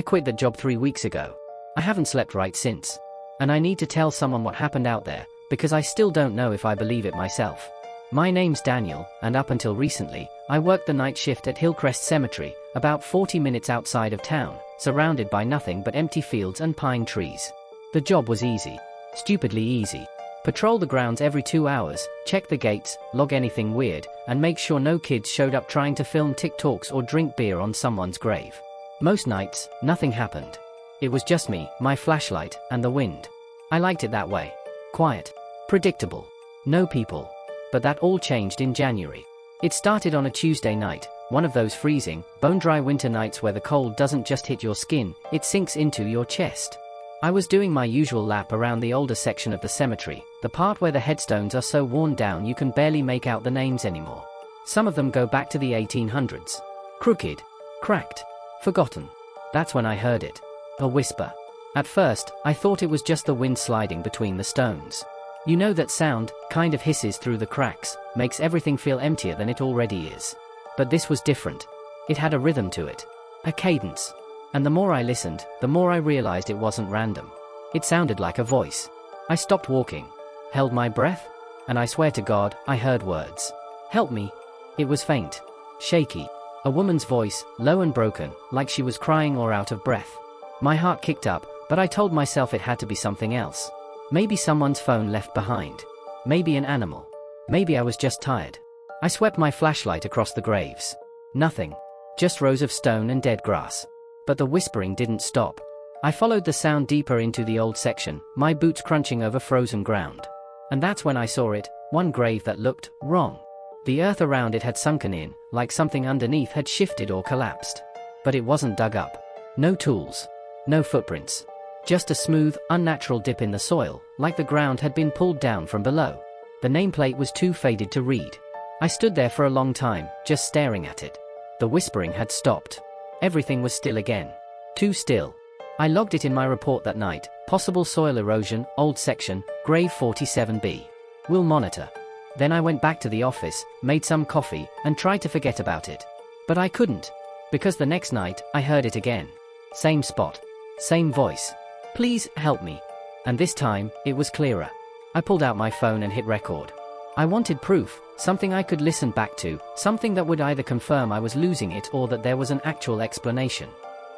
I quit that job 3 weeks ago. I haven't slept right since. And I need to tell someone what happened out there, because I still don't know if I believe it myself. My name's Daniel, and up until recently, I worked the night shift at Hillcrest Cemetery, about 40 minutes outside of town, surrounded by nothing but empty fields and pine trees. The job was easy. Stupidly easy. Patrol the grounds every 2 hours, check the gates, log anything weird, and make sure no kids showed up trying to film TikToks or drink beer on someone's grave. Most nights, nothing happened. It was just me, my flashlight, and the wind. I liked it that way. Quiet. Predictable. No people. But that all changed in January. It started on a Tuesday night, one of those freezing, bone-dry winter nights where the cold doesn't just hit your skin, it sinks into your chest. I was doing my usual lap around the older section of the cemetery, the part where the headstones are so worn down you can barely make out the names anymore. Some of them go back to the 1800s. Crooked. Cracked. Forgotten. That's when I heard it. A whisper. At first, I thought it was just the wind sliding between the stones. You know that sound, kind of hisses through the cracks, makes everything feel emptier than it already is. But this was different. It had a rhythm to it. A cadence. And the more I listened, the more I realized it wasn't random. It sounded like a voice. I stopped walking. Held my breath. And I swear to God, I heard words. Help me. It was faint. Shaky. A woman's voice, low and broken, like she was crying or out of breath. My heart kicked up, but I told myself it had to be something else. Maybe someone's phone left behind. Maybe an animal. Maybe I was just tired. I swept my flashlight across the graves. Nothing. Just rows of stone and dead grass. But the whispering didn't stop. I followed the sound deeper into the old section, my boots crunching over frozen ground. And that's when I saw it, one grave that looked wrong. The earth around it had sunken in, like something underneath had shifted or collapsed. But it wasn't dug up. No tools. No footprints. Just a smooth, unnatural dip in the soil, like the ground had been pulled down from below. The nameplate was too faded to read. I stood there for a long time, just staring at it. The whispering had stopped. Everything was still again. Too still. I logged it in my report that night. Possible soil erosion, old section, grave 47B. We'll monitor. Then I went back to the office, made some coffee, and tried to forget about it. But I couldn't. Because the next night, I heard it again. Same spot. Same voice. Please, help me. And this time, it was clearer. I pulled out my phone and hit record. I wanted proof, something I could listen back to, something that would either confirm I was losing it or that there was an actual explanation.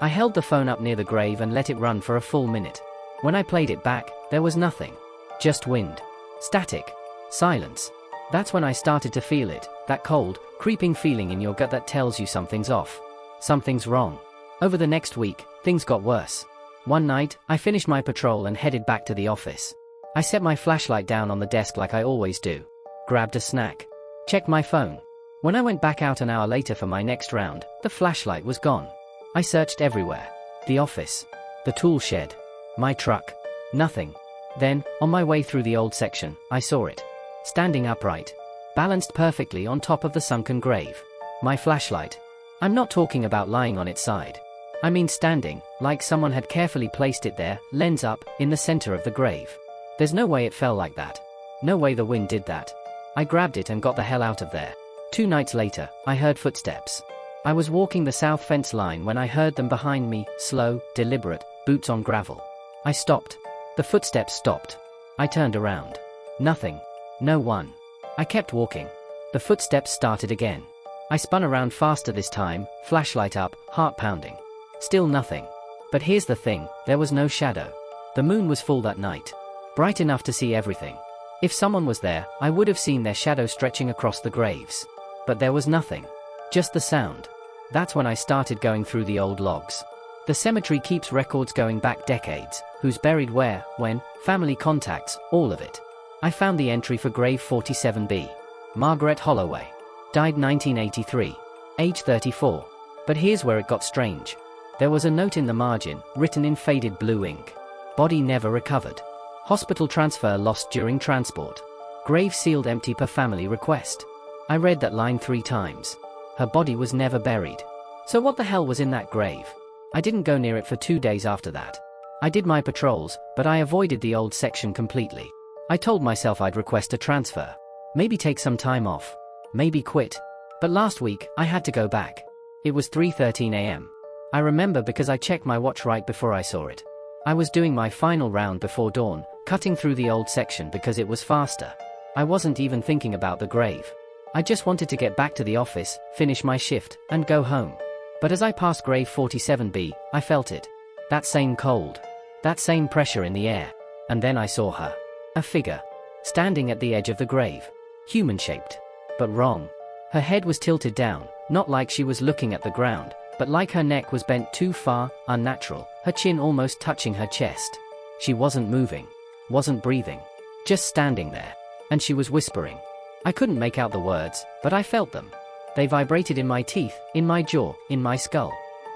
I held the phone up near the grave and let it run for a full minute. When I played it back, there was nothing. Just wind. Static. Silence. That's when I started to feel it, that cold, creeping feeling in your gut that tells you something's off. Something's wrong. Over the next week, things got worse. One night, I finished my patrol and headed back to the office. I set my flashlight down on the desk like I always do. Grabbed a snack. Checked my phone. When I went back out an hour later for my next round, the flashlight was gone. I searched everywhere. The office. The tool shed. My truck. Nothing. Then, on my way through the old section, I saw it. Standing upright. Balanced perfectly on top of the sunken grave. My flashlight. I'm not talking about lying on its side. I mean standing, like someone had carefully placed it there, lens up, in the center of the grave. There's no way it fell like that. No way the wind did that. I grabbed it and got the hell out of there. 2 nights later, I heard footsteps. I was walking the south fence line when I heard them behind me, slow, deliberate, boots on gravel. I stopped. The footsteps stopped. I turned around. Nothing. No one. I kept walking. The footsteps started again. I spun around faster this time, flashlight up, heart pounding. Still nothing. But here's the thing, there was no shadow. The moon was full that night. Bright enough to see everything. If someone was there, I would have seen their shadow stretching across the graves. But there was nothing. Just the sound. That's when I started going through the old logs. The cemetery keeps records going back decades, who's buried where, when, family contacts, all of it. I found the entry for grave 47B. Margaret Holloway. Died 1983. Age 34. But here's where it got strange. There was a note in the margin, written in faded blue ink. Body never recovered. Hospital transfer lost during transport. Grave sealed empty per family request. I read that line 3 times. Her body was never buried. So what the hell was in that grave? I didn't go near it for 2 days after that. I did my patrols, but I avoided the old section completely. I told myself I'd request a transfer. Maybe take some time off. Maybe quit. But last week, I had to go back. It was 3:13 a.m. I remember because I checked my watch right before I saw it. I was doing my final round before dawn, cutting through the old section because it was faster. I wasn't even thinking about the grave. I just wanted to get back to the office, finish my shift, and go home. But as I passed grave 47B, I felt it. That same cold. That same pressure in the air. And then I saw her. A figure. Standing at the edge of the grave. Human-shaped. But wrong. Her head was tilted down, not like she was looking at the ground, but like her neck was bent too far, unnatural, her chin almost touching her chest. She wasn't moving. Wasn't breathing. Just standing there. And she was whispering. I couldn't make out the words, but I felt them. They vibrated in my teeth, in my jaw, in my skull.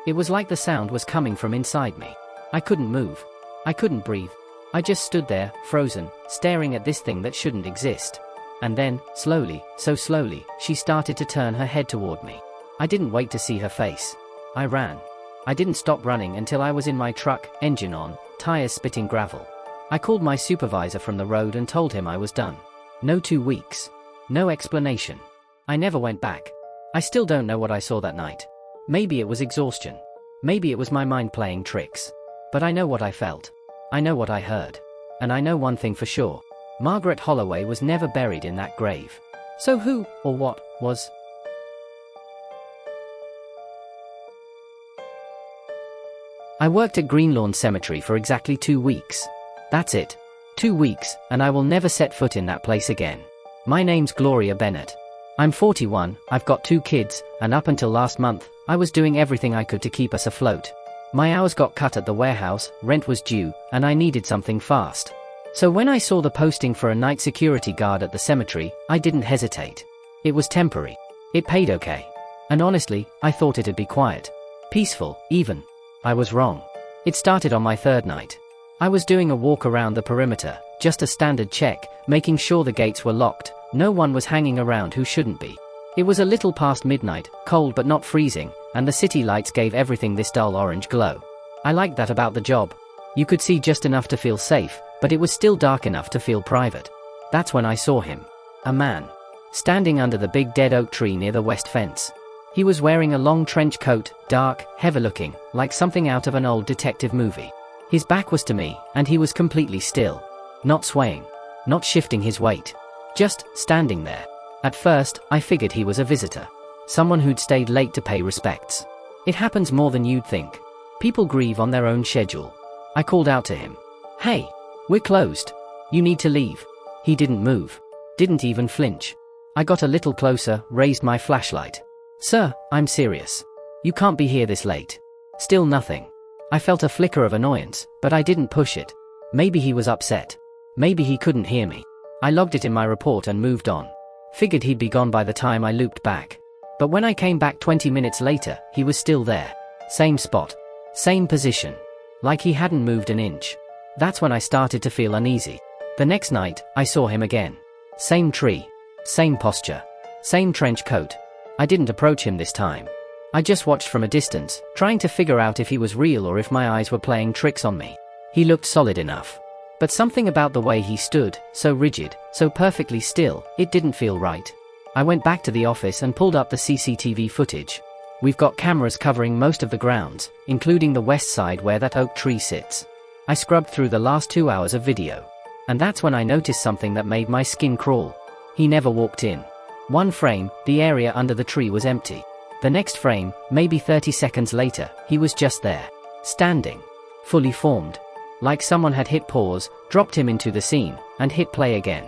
It was like the sound was coming from inside me. I couldn't move. I couldn't breathe. I just stood there, frozen, staring at this thing that shouldn't exist. And then, slowly, so slowly, she started to turn her head toward me. I didn't wait to see her face. I ran. I didn't stop running until I was in my truck, engine on, tires spitting gravel. I called my supervisor from the road and told him I was done. No 2 weeks. No explanation. I never went back. I still don't know what I saw that night. Maybe it was exhaustion. Maybe it was my mind playing tricks. But I know what I felt. I know what I heard. And I know one thing for sure. Margaret Holloway was never buried in that grave. So who, or what, was? I worked at Greenlawn Cemetery for exactly 2 weeks. That's it. 2 weeks, and I will never set foot in that place again. My name's Gloria Bennett. I'm 41, I've got 2 kids, and up until last month, I was doing everything I could to keep us afloat. My hours got cut at the warehouse, rent was due, and I needed something fast. So when I saw the posting for a night security guard at the cemetery, I didn't hesitate. It was temporary. It paid okay. And honestly, I thought it'd be quiet. Peaceful, even. I was wrong. It started on my 3rd night. I was doing a walk around the perimeter, just a standard check, making sure the gates were locked, no one was hanging around who shouldn't be. It was a little past midnight, cold but not freezing, and the city lights gave everything this dull orange glow. I liked that about the job. You could see just enough to feel safe, but it was still dark enough to feel private. That's when I saw him. A man. Standing under the big dead oak tree near the west fence. He was wearing a long trench coat, dark, heavy-looking, like something out of an old detective movie. His back was to me, and he was completely still. Not swaying. Not shifting his weight. Just standing there. At first, I figured he was a visitor. Someone who'd stayed late to pay respects. It happens more than you'd think. People grieve on their own schedule. I called out to him. Hey, we're closed. You need to leave. He didn't move. Didn't even flinch. I got a little closer, raised my flashlight. Sir, I'm serious. You can't be here this late. Still nothing. I felt a flicker of annoyance, but I didn't push it. Maybe he was upset. Maybe he couldn't hear me. I logged it in my report and moved on. Figured he'd be gone by the time I looped back. But when I came back 20 minutes later, he was still there. Same spot. Same position. Like he hadn't moved an inch. That's when I started to feel uneasy. The next night, I saw him again. Same tree. Same posture. Same trench coat. I didn't approach him this time. I just watched from a distance, trying to figure out if he was real or if my eyes were playing tricks on me. He looked solid enough. But something about the way he stood, so rigid, so perfectly still, it didn't feel right. I went back to the office and pulled up the CCTV footage. We've got cameras covering most of the grounds, including the west side where that oak tree sits. I scrubbed through the last 2 hours of video. And that's when I noticed something that made my skin crawl. He never walked in. One frame, the area under the tree was empty. The next frame, maybe 30 seconds later, he was just there. Standing. Fully formed. Like someone had hit pause, dropped him into the scene, and hit play again.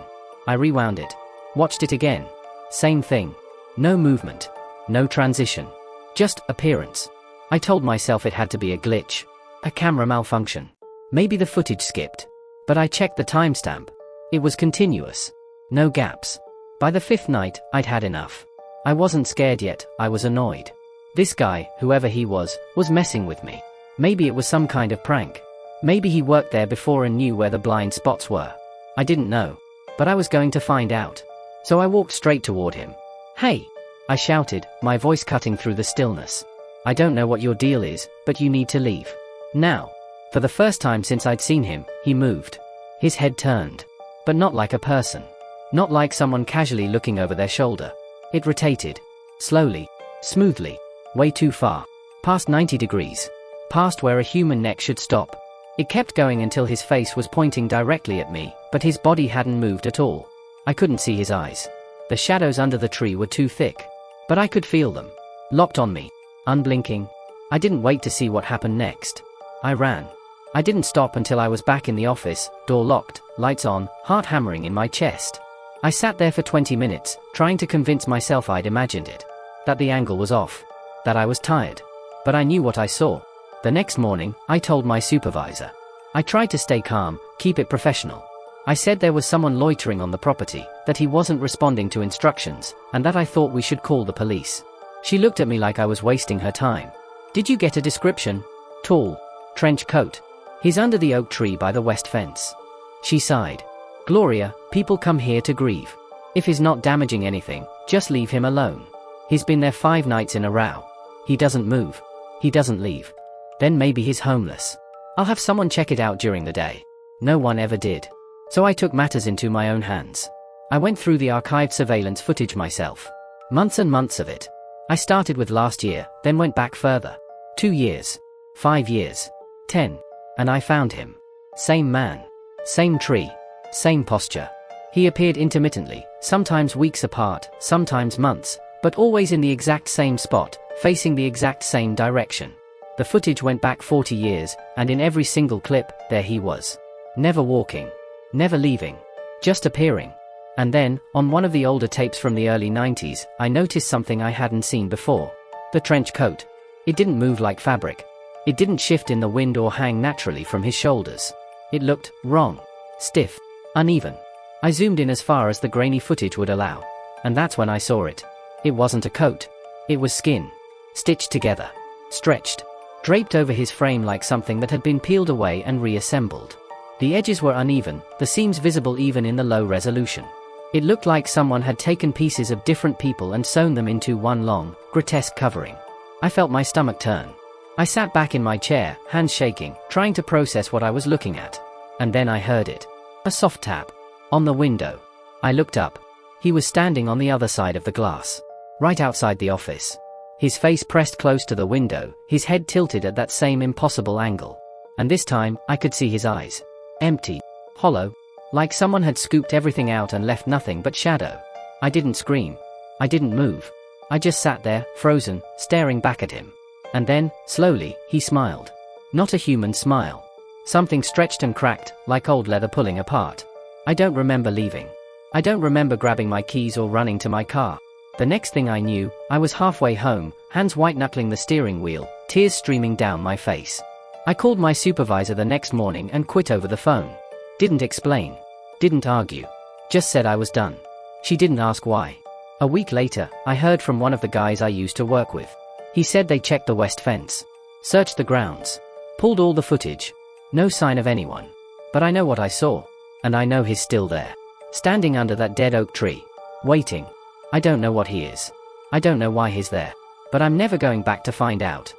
I rewound it. Watched it again. Same thing. No movement. No transition. Just appearance. I told myself it had to be a glitch. A camera malfunction. Maybe the footage skipped. But I checked the timestamp. It was continuous. No gaps. By the 5th night, I'd had enough. I wasn't scared yet, I was annoyed. This guy, whoever he was messing with me. Maybe it was some kind of prank. Maybe he worked there before and knew where the blind spots were. I didn't know. But I was going to find out. So I walked straight toward him. Hey! I shouted, my voice cutting through the stillness. I don't know what your deal is, but you need to leave. Now. For the first time since I'd seen him, he moved. His head turned. But not like a person. Not like someone casually looking over their shoulder. It rotated. Slowly. Smoothly. Way too far. Past 90 degrees. Past where a human neck should stop. It kept going until his face was pointing directly at me, but his body hadn't moved at all. I couldn't see his eyes. The shadows under the tree were too thick. But I could feel them. Locked on me. Unblinking. I didn't wait to see what happened next. I ran. I didn't stop until I was back in the office, door locked, lights on, heart hammering in my chest. I sat there for 20 minutes, trying to convince myself I'd imagined it. That the angle was off. That I was tired. But I knew what I saw. The next morning, I told my supervisor. I tried to stay calm, keep it professional. I said there was someone loitering on the property, that he wasn't responding to instructions, and that I thought we should call the police. She looked at me like I was wasting her time. Did you get a description? Tall. Trench coat. He's under the oak tree by the west fence. She sighed. Gloria, people come here to grieve. If he's not damaging anything, just leave him alone. He's been there 5 nights in a row. He doesn't move. He doesn't leave. Then maybe he's homeless. I'll have someone check it out during the day. No one ever did. So I took matters into my own hands. I went through the archived surveillance footage myself. Months and months of it. I started with last year, then went back further. 2 years. 5 years. 10. And I found him. Same man. Same tree. Same posture. He appeared intermittently, sometimes weeks apart, sometimes months, but always in the exact same spot, facing the exact same direction. The footage went back 40 years, and in every single clip, there he was. Never walking. Never leaving. Just appearing. And then, on one of the older tapes from the early 90s, I noticed something I hadn't seen before. The trench coat. It didn't move like fabric. It didn't shift in the wind or hang naturally from his shoulders. It looked wrong. Stiff. Uneven. I zoomed in as far as the grainy footage would allow. And that's when I saw it. It wasn't a coat. It was skin. Stitched together. Stretched. Draped over his frame like something that had been peeled away and reassembled. The edges were uneven, the seams visible even in the low resolution. It looked like someone had taken pieces of different people and sewn them into one long, grotesque covering. I felt my stomach turn. I sat back in my chair, hands shaking, trying to process what I was looking at. And then I heard it. A soft tap. On the window. I looked up. He was standing on the other side of the glass. Right outside the office. His face pressed close to the window, his head tilted at that same impossible angle. And this time, I could see his eyes. Empty. Hollow. Like someone had scooped everything out and left nothing but shadow. I didn't scream. I didn't move. I just sat there, frozen, staring back at him. And then, slowly, he smiled. Not a human smile. Something stretched and cracked, like old leather pulling apart. I don't remember leaving. I don't remember grabbing my keys or running to my car. The next thing I knew, I was halfway home, hands white-knuckling the steering wheel, tears streaming down my face. I called my supervisor the next morning and quit over the phone. Didn't explain. Didn't argue. Just said I was done. She didn't ask why. A week later, I heard from one of the guys I used to work with. He said they checked the west fence. Searched the grounds. Pulled all the footage. No sign of anyone. But I know what I saw. And I know he's still there. Standing under that dead oak tree. Waiting. I don't know what he is. I don't know why he's there. But I'm never going back to find out.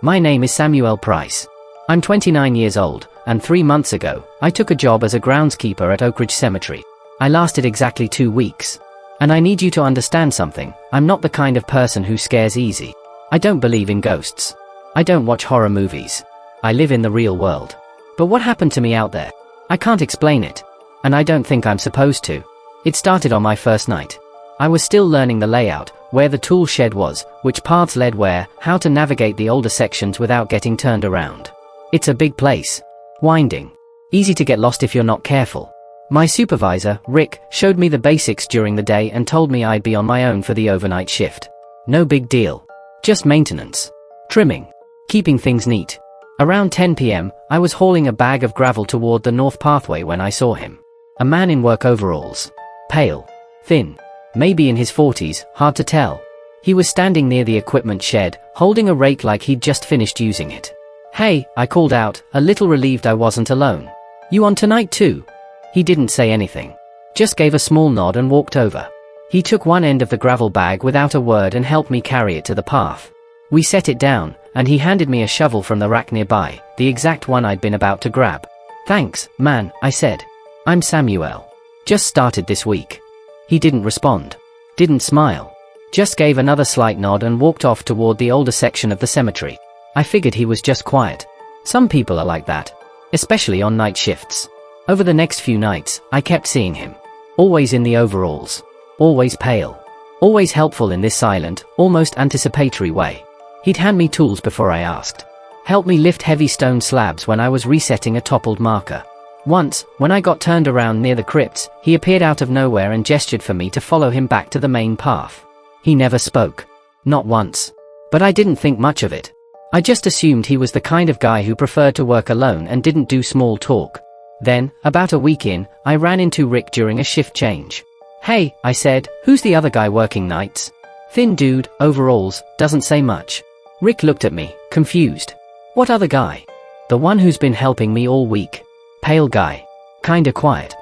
My name is Samuel Price. I'm 29 years old, and 3 months ago, I took a job as a groundskeeper at Oak Ridge Cemetery. I lasted exactly 2 weeks. And I need you to understand something, I'm not the kind of person who scares easy. I don't believe in ghosts. I don't watch horror movies. I live in the real world. But what happened to me out there? I can't explain it. And I don't think I'm supposed to. It started on my first night. I was still learning the layout, where the tool shed was, which paths led where, how to navigate the older sections without getting turned around. It's a big place. Winding. Easy to get lost if you're not careful. My supervisor, Rick, showed me the basics during the day and told me I'd be on my own for the overnight shift. No big deal. Just maintenance. Trimming. Keeping things neat. Around 10 p.m., I was hauling a bag of gravel toward the north pathway when I saw him. A man in work overalls. Pale. Thin. Maybe in his 40s, hard to tell. He was standing near the equipment shed, holding a rake like he'd just finished using it. Hey, I called out, a little relieved I wasn't alone. You on tonight too? He didn't say anything. Just gave a small nod and walked over. He took one end of the gravel bag without a word and helped me carry it to the path. We set it down, and he handed me a shovel from the rack nearby, the exact one I'd been about to grab. Thanks, man, I said. I'm Samuel. Just started this week. He didn't respond. Didn't smile. Just gave another slight nod and walked off toward the older section of the cemetery. I figured he was just quiet. Some people are like that, especially on night shifts. Over the next few nights, I kept seeing him. Always in the overalls. Always pale. Always helpful in this silent, almost anticipatory way. He'd hand me tools before I asked. Help me lift heavy stone slabs when I was resetting a toppled marker. Once, when I got turned around near the crypts, he appeared out of nowhere and gestured for me to follow him back to the main path. He never spoke. Not once. But I didn't think much of it. I just assumed he was the kind of guy who preferred to work alone and didn't do small talk. Then, about a week in, I ran into Rick during a shift change. "Hey," I said, "who's the other guy working nights?" Thin dude, overalls, doesn't say much. Rick looked at me, confused. "What other guy?" "The one who's been helping me all week. Pale guy. Kinda quiet."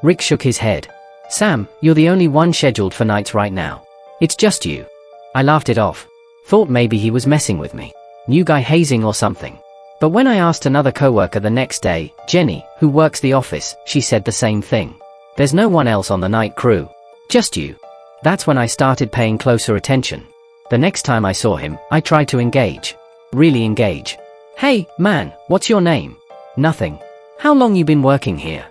Rick shook his head. "Sam, you're the only one scheduled for nights right now. It's just you." I laughed it off. Thought maybe he was messing with me. New guy hazing or something. But when I asked another coworker the next day, Jenny, who works the office, she said the same thing. "There's no one else on the night crew. Just you." That's when I started paying closer attention. The next time I saw him, I tried to engage. Really engage. "Hey, man, what's your name?" "Nothing." "How long you been working here?"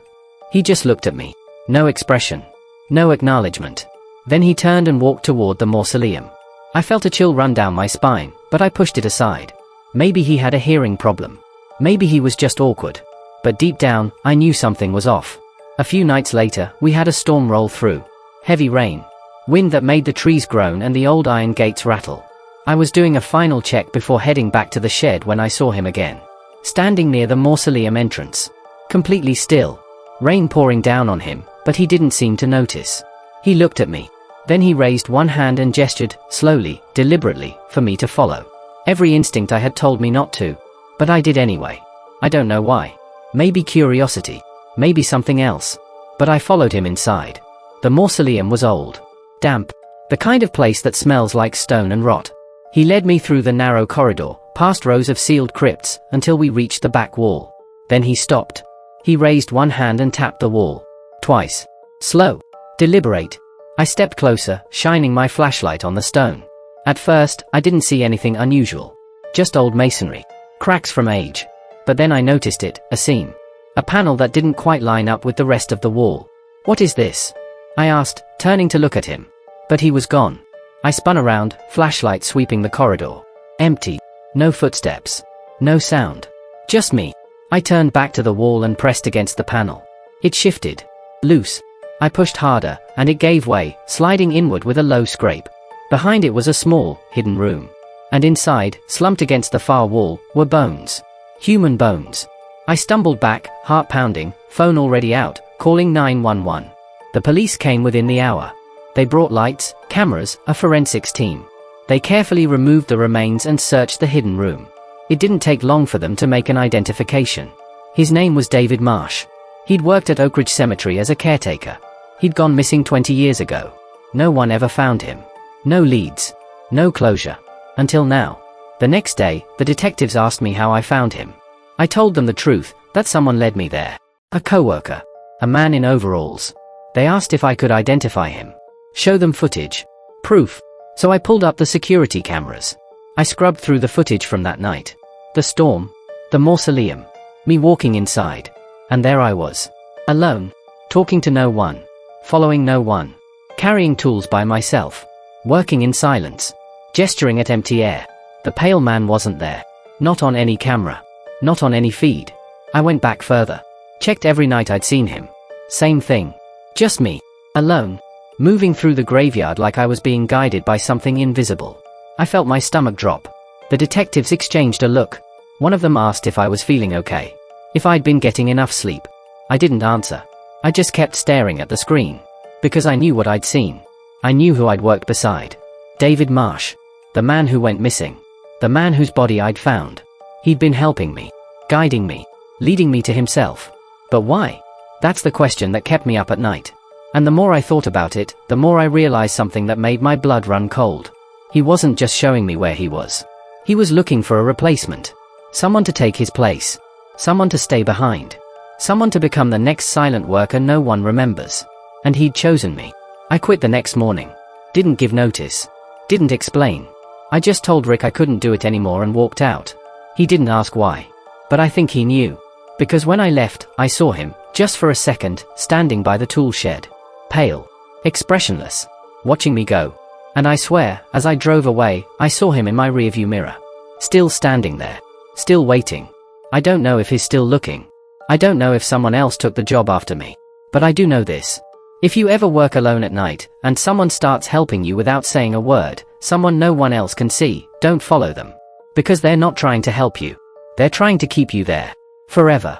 He just looked at me. No expression. No acknowledgement. Then he turned and walked toward the mausoleum. I felt a chill run down my spine, but I pushed it aside. Maybe he had a hearing problem. Maybe he was just awkward. But deep down, I knew something was off. A few nights later, we had a storm roll through. Heavy rain. Wind that made the trees groan and the old iron gates rattle. I was doing a final check before heading back to the shed when I saw him again. Standing near the mausoleum entrance. Completely still. Rain pouring down on him, but he didn't seem to notice. He looked at me. Then he raised one hand and gestured, slowly, deliberately, for me to follow. Every instinct I had told me not to. But I did anyway. I don't know why. Maybe curiosity. Maybe something else. But I followed him inside. The mausoleum was old. Damp. The kind of place that smells like stone and rot. He led me through the narrow corridor, past rows of sealed crypts, until we reached the back wall. Then he stopped. He raised one hand and tapped the wall. Twice. Slow. Deliberate. I stepped closer, shining my flashlight on the stone. At first, I didn't see anything unusual. Just old masonry. Cracks from age. But then I noticed it, a seam. A panel that didn't quite line up with the rest of the wall. "What is this?" I asked, turning to look at him. But he was gone. I spun around, flashlight sweeping the corridor. Empty. No footsteps. No sound. Just me. I turned back to the wall and pressed against the panel. It shifted. Loose. I pushed harder, and it gave way, sliding inward with a low scrape. Behind it was a small, hidden room. And inside, slumped against the far wall, were bones. Human bones. I stumbled back, heart pounding, phone already out, calling 911. The police came within the hour. They brought lights, cameras, a forensics team. They carefully removed the remains and searched the hidden room. It didn't take long for them to make an identification. His name was David Marsh. He'd worked at Oak Ridge Cemetery as a caretaker. He'd gone missing 20 years ago. No one ever found him. No leads. No closure. Until now. The next day, the detectives asked me how I found him. I told them the truth, that someone led me there. A coworker. A man in overalls. They asked if I could identify him. Show them footage. Proof. So I pulled up the security cameras. I scrubbed through the footage from that night. The storm. The mausoleum. Me walking inside. And there I was. Alone. Talking to no one. Following no one. Carrying tools by myself. Working in silence. Gesturing at empty air. The pale man wasn't there. Not on any camera. Not on any feed. I went back further. Checked every night I'd seen him. Same thing. Just me. Alone. Moving through the graveyard like I was being guided by something invisible. I felt my stomach drop. The detectives exchanged a look. One of them asked if I was feeling okay. If I'd been getting enough sleep. I didn't answer. I just kept staring at the screen. Because I knew what I'd seen. I knew who I'd worked beside. David Marsh. The man who went missing. The man whose body I'd found. He'd been helping me. Guiding me. Leading me to himself. But why? That's the question that kept me up at night. And the more I thought about it, the more I realized something that made my blood run cold. He wasn't just showing me where he was. He was looking for a replacement. Someone to take his place. Someone to stay behind. Someone to become the next silent worker no one remembers. And he'd chosen me. I quit the next morning. Didn't give notice. Didn't explain. I just told Rick I couldn't do it anymore and walked out. He didn't ask why. But I think he knew. Because when I left, I saw him, just for a second, standing by the tool shed. Pale. Expressionless. Watching me go. And I swear, as I drove away, I saw him in my rearview mirror. Still standing there. Still waiting. I don't know if he's still looking. I don't know if someone else took the job after me. But I do know this. If you ever work alone at night, and someone starts helping you without saying a word, someone no one else can see, don't follow them. Because they're not trying to help you. They're trying to keep you there. Forever.